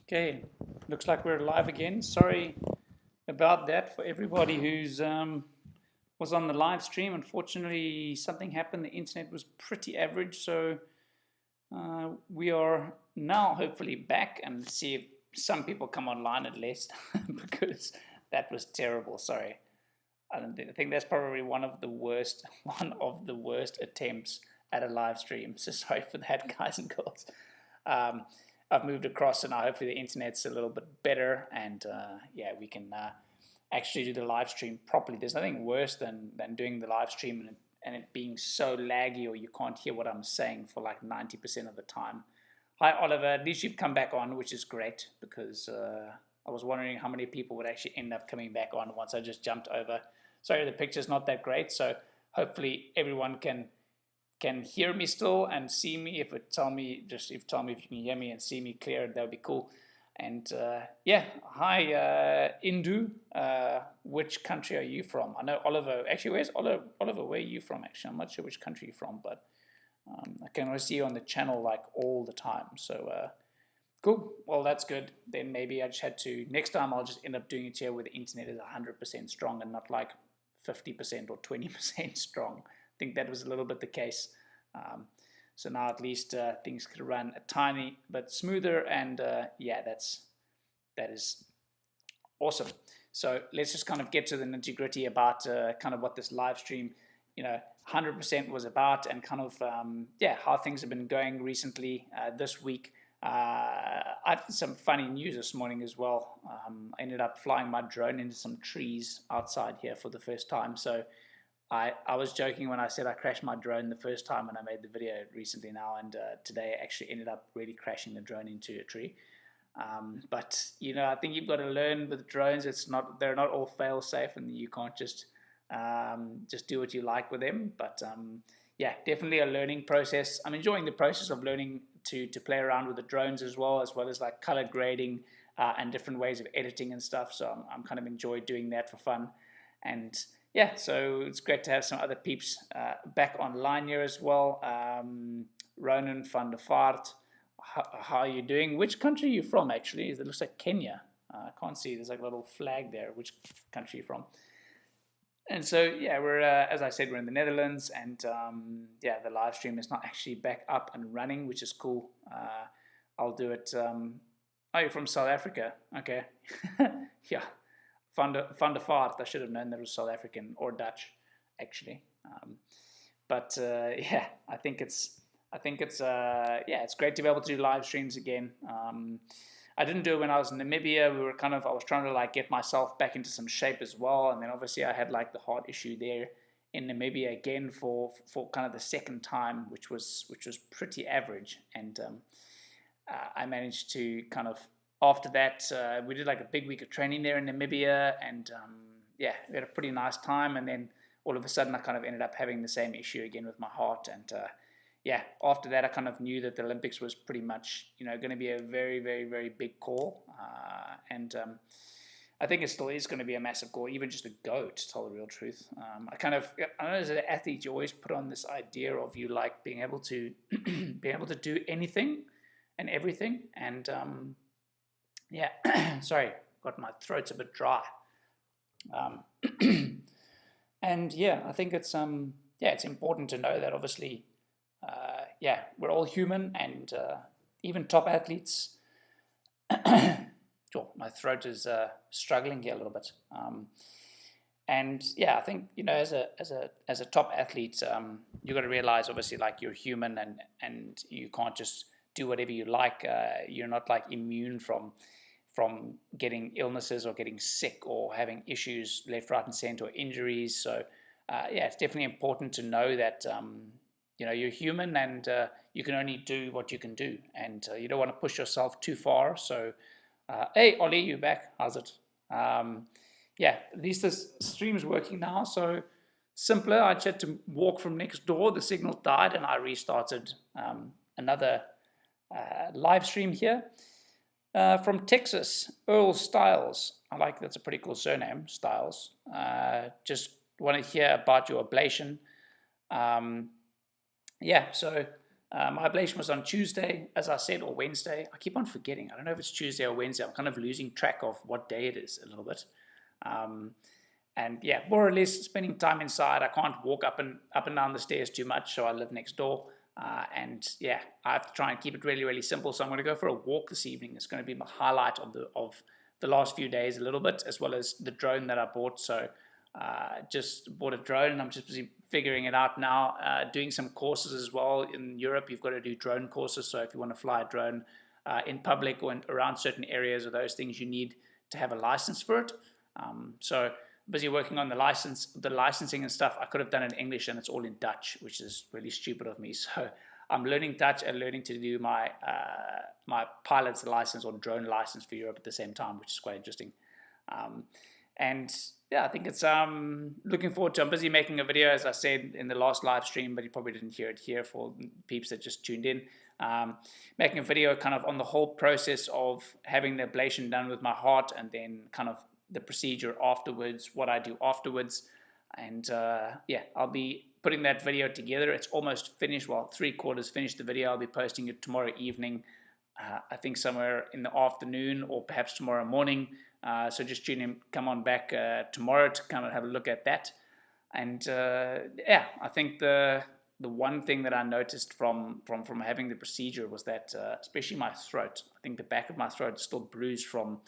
Okay, looks like we're live again. Sorry about that for everybody who's was on the live stream. Unfortunately, something happened. The internet was pretty average, so we are now hopefully back and see if some people come online at least because that was terrible. Sorry. I think that's probably one of the worst attempts at a live stream. So sorry for that, guys and girls. I've moved across, and now hopefully the internet's a little bit better, and yeah, we can actually do the live stream properly. There's nothing worse than doing the live stream and it being so laggy, or you can't hear what I'm saying for like 90% of the time. Hi, Oliver. At least you've come back on, which is great, because I was wondering how many people would actually end up coming back on once I just jumped over. Sorry, the picture's not that great, so hopefully everyone can hear me still and see me. If tell me if you can hear me and see me clear, that would be cool. And yeah, hi Indu. Which country are you from? I know Oliver. Actually, where's Oliver? Where are you from? Actually, I'm not sure which country you're from, but I can always see you on the channel like all the time. So cool. Well, that's good. Then maybe I just had to, next time I'll just end up doing it here where the internet is 100% strong and not like 50% or 20% strong. I think that was a little bit the case. So now at least things could run a tiny bit smoother, and yeah, that is awesome. So let's just kind of get to the nitty gritty about kind of what this live stream, 100% was about, and kind of yeah, how things have been going recently this week. I had some funny news this morning as well. I ended up flying my drone into some trees outside here for the first time. So I was joking when I said I crashed my drone the first time when I made the video recently now, and today I actually ended up really crashing the drone into a tree. But I think you've got to learn with drones. They're not all fail safe, and you can't just do what you like with them. But yeah, definitely a learning process. I'm enjoying the process of learning to play around with the drones as well as like color grading and different ways of editing and stuff. So I'm kind of enjoy doing that for fun. And yeah, so it's great to have some other peeps back online here as well. Ronan van der Vaart, how are you doing? Which country are you from, actually? It looks like Kenya. I can't see. There's like a little flag there. Which country are you from? And so, yeah, we're, as I said, we're in the Netherlands, and yeah, the live stream is not actually back up and running, which is cool. I'll do it. Oh, you're from South Africa? Okay. Yeah. Van der Vaart, I should have known that was South African or Dutch, actually. But yeah, I think it's yeah, it's great to be able to do live streams again. I didn't do it when I was in Namibia. I was trying to like get myself back into some shape as well, and then obviously I had like the heart issue there in Namibia again for kind of the second time, which was pretty average, and I managed to kind of, after that, we did like a big week of training there in Namibia, and yeah, we had a pretty nice time. And then all of a sudden, I kind of ended up having the same issue again with my heart. And yeah, after that, I kind of knew that the Olympics was pretty much, going to be a very, very, very big call. And I think it still is going to be a massive call, even just to go, to tell the real truth. I know as an athlete, you always put on this idea of you like being able to do anything and everything. And yeah, sorry, got my throat's a bit dry. And yeah, I think it's yeah, it's important to know that obviously, yeah, we're all human, and even top athletes. Sure, my throat is struggling here a little bit. And yeah, I think as a top athlete, you got to realize obviously like you're human, and you can't just do whatever you like. You're not like immune from getting illnesses or getting sick or having issues left, right, and center, or injuries. So yeah, it's definitely important to know that you're human, and you can only do what you can do, and you don't want to push yourself too far. So hey, Ollie, you back? How's it? Yeah, at least this stream's working now. So simpler, I just had to walk from next door. The signal died, and I restarted another live stream here. From Texas, Earl Styles. That's a pretty cool surname, Styles. Just want to hear about your ablation. Yeah, so my ablation was on Tuesday, as I said, or Wednesday. I keep on forgetting. I don't know if it's Tuesday or Wednesday. I'm kind of losing track of what day it is a little bit. And yeah, more or less spending time inside. I can't walk up and down the stairs too much, so I live next door. And yeah, I have to try and keep it really, really simple. So I'm going to go for a walk this evening. It's going to be my highlight of the last few days a little bit, as well as the drone that I bought. So just bought a drone, and I'm just busy figuring it out now. Doing some courses as well. In Europe, you've got to do drone courses. So if you want to fly a drone in public or around certain areas or those things, you need to have a license for it. So busy working on the licensing and stuff. I could have done it in English, and it's all in Dutch, which is really stupid of me. So I'm learning Dutch and learning to do my my pilot's license or drone license for Europe at the same time, which is quite interesting. And yeah, I think it's looking forward to. I'm busy making a video, as I said in the last live stream, but you probably didn't hear it here for peeps that just tuned in. Making a video kind of on the whole process of having the ablation done with my heart, and then kind of the procedure afterwards, what I do afterwards. And yeah, I'll be putting that video together. It's almost finished, well, 3/4 finished the video. I'll be posting it tomorrow evening, I think somewhere in the afternoon or perhaps tomorrow morning. So just tune in, come on back tomorrow to come and have a look at that. And yeah, I think the one thing that I noticed from having the procedure was that especially my throat, I think the back of my throat is still bruised from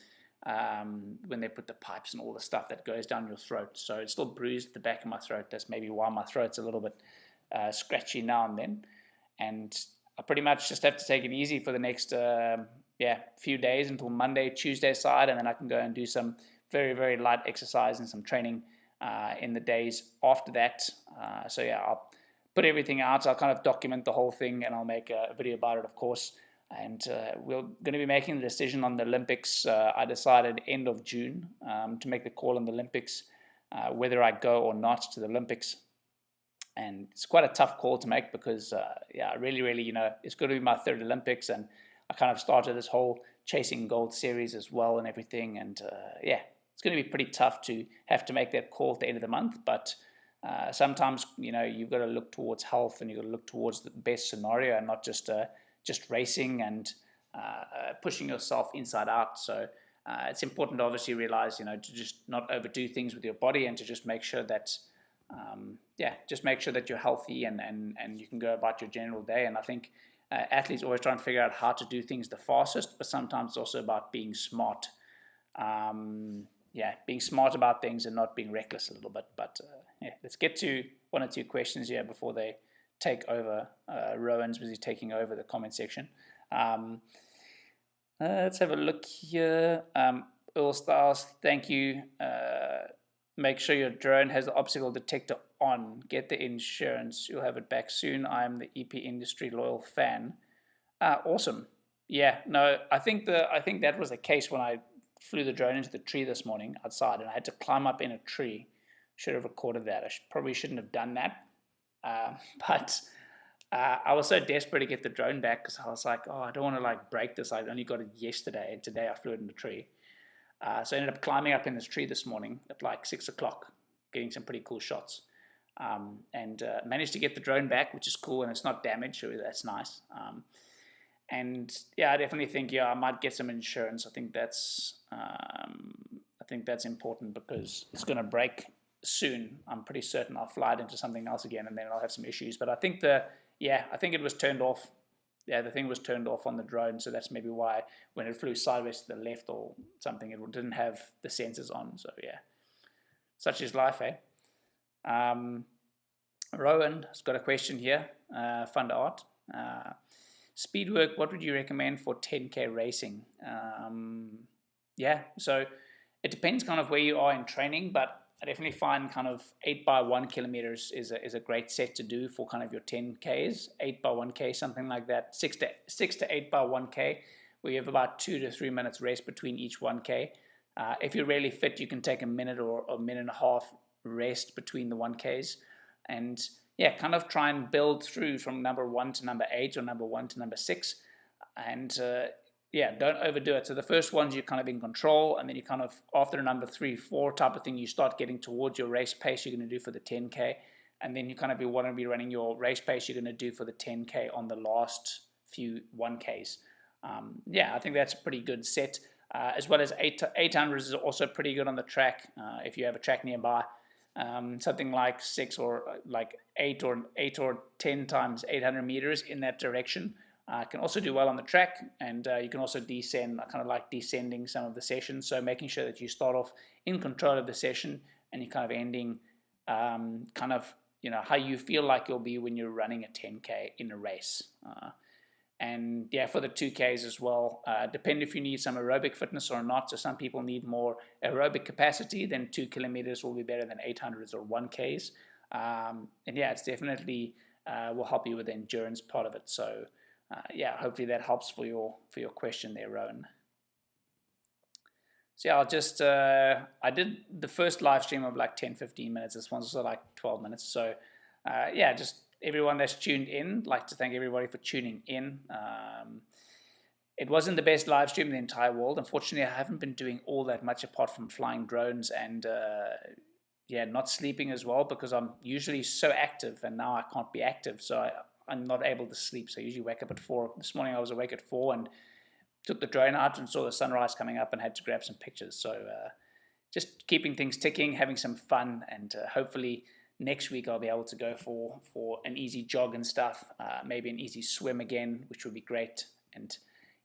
when they put the pipes and all the stuff that goes down your throat. So it's still bruised at the back of my throat. That's maybe why my throat's a little bit scratchy now and then. And I pretty much just have to take it easy for the next few days until Monday, Tuesday side, and then I can go and do some very, very light exercise and some training in the days after that. So yeah, I'll put everything out. I'll kind of document the whole thing, and I'll make a video about it, of course. And we're going to be making the decision on the Olympics. I decided end of June to make the call on the Olympics, whether I go or not to the Olympics. And it's quite a tough call to make because, yeah, really, it's going to be my 3rd Olympics, and I kind of started this whole Chasing Gold series as well and everything. And yeah, it's going to be pretty tough to have to make that call at the end of the month. But sometimes, you've got to look towards health, and you've got to look towards the best scenario, and not just racing and pushing yourself inside out. So it's important to obviously realize, to just not overdo things with your body, and to just make sure that, just make sure that you're healthy and you can go about your general day. And I think athletes always try and figure out how to do things the fastest, but sometimes it's also about being smart. Being smart about things and not being reckless a little bit. But yeah, let's get to 1 or 2 questions here before they take over. Rowan's busy taking over the comment section. Let's have a look here. Earl Styles, thank you. Make sure your drone has the obstacle detector on. Get the insurance. You'll have it back soon. I'm the EP industry loyal fan. Awesome. Yeah, no, I think that was the case when I flew the drone into the tree this morning outside, and I had to climb up in a tree. Should have recorded that. I probably shouldn't have done that. But I was so desperate to get the drone back because I was like, oh, I don't want to break this. I only got it yesterday, and today I flew it in the tree. So I ended up climbing up in this tree this morning at 6 o'clock, getting some pretty cool shots, and managed to get the drone back, which is cool, and it's not damaged, so that's nice. And yeah, I definitely think I might get some insurance. I think that's important because it's going to break soon. I'm pretty certain I'll fly it into something else again, and then I'll have some issues. But I think it was turned off. Yeah, the thing was turned off on the drone, so that's maybe why when it flew sideways to the left or something, it didn't have the sensors on. So yeah, such is life, eh? Rowan has got a question here. Fund art. Speed work, what would you recommend for 10K racing? Yeah, so it depends kind of where you are in training, but I definitely find kind of 8x1 kilometers is a great set to do for kind of your 10Ks. 8x1K, something like that. 6 to 8x1K, where you have about 2 to 3 minutes rest between each 1K. If you're really fit, you can take a minute or a minute and a half rest between the 1Ks. And yeah, kind of try and build through from number 1 to number 8 or number 1 to number 6. And yeah, don't overdo it. So the first ones you're kind of in control, and then you kind of, after number 3, 4 type of thing, you start getting towards your race pace you're going to do for the 10K. and then you kind of want to be running your race pace you're going to do for the 10K on the last few 1Ks. Yeah, I think that's a pretty good set, as well as 800 is also pretty good on the track if you have a track nearby. Something like 6 or like 8 or 10 times 800 meters in that direction can also do well on the track, and you can also descend, kind of like descending some of the sessions, so making sure that you start off in control of the session and you're kind of ending kind of, you know, how you feel like you'll be when you're running a 10K in a race. And yeah, for the 2Ks as well, depend if you need some aerobic fitness or not. So some people need more aerobic capacity, then 2 kilometers will be better than 800s or 1Ks. And yeah, it's definitely will help you with the endurance part of it. So yeah, hopefully that helps for your question there, Rowan. So yeah, I'll just, I did the first live stream of like 10-15 minutes. This one's also like 12 minutes. So yeah, just everyone that's tuned in, I'd like to thank everybody for tuning in. It wasn't the best live stream in the entire world. Unfortunately, I haven't been doing all that much apart from flying drones and yeah, not sleeping as well, because I'm usually so active and now I can't be active. So I'm not able to sleep. So I usually wake up at 4. This morning I was awake at 4 and took the drone out and saw the sunrise coming up and had to grab some pictures. So just keeping things ticking, having some fun, and hopefully next week I'll be able to go for an easy jog and stuff, maybe an easy swim again, which would be great. And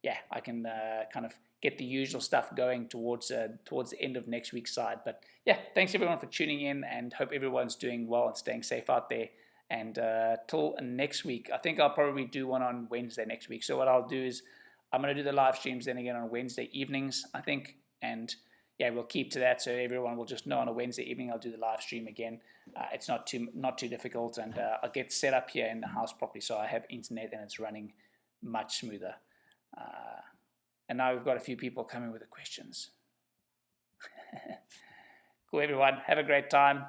yeah, I can kind of get the usual stuff going towards the end of next week's side. But yeah, thanks everyone for tuning in, and hope everyone's doing well and staying safe out there. And till next week, I think I'll probably do one on Wednesday next week. So what I'll do is I'm going to do the live streams then again on Wednesday evenings, I think. And yeah, we'll keep to that, so everyone will just know on a Wednesday evening I'll do the live stream again. It's not too difficult, and I'll get set up here in the house properly, so I have internet and it's running much smoother. And now we've got a few people coming with the questions. Cool, everyone. Have a great time.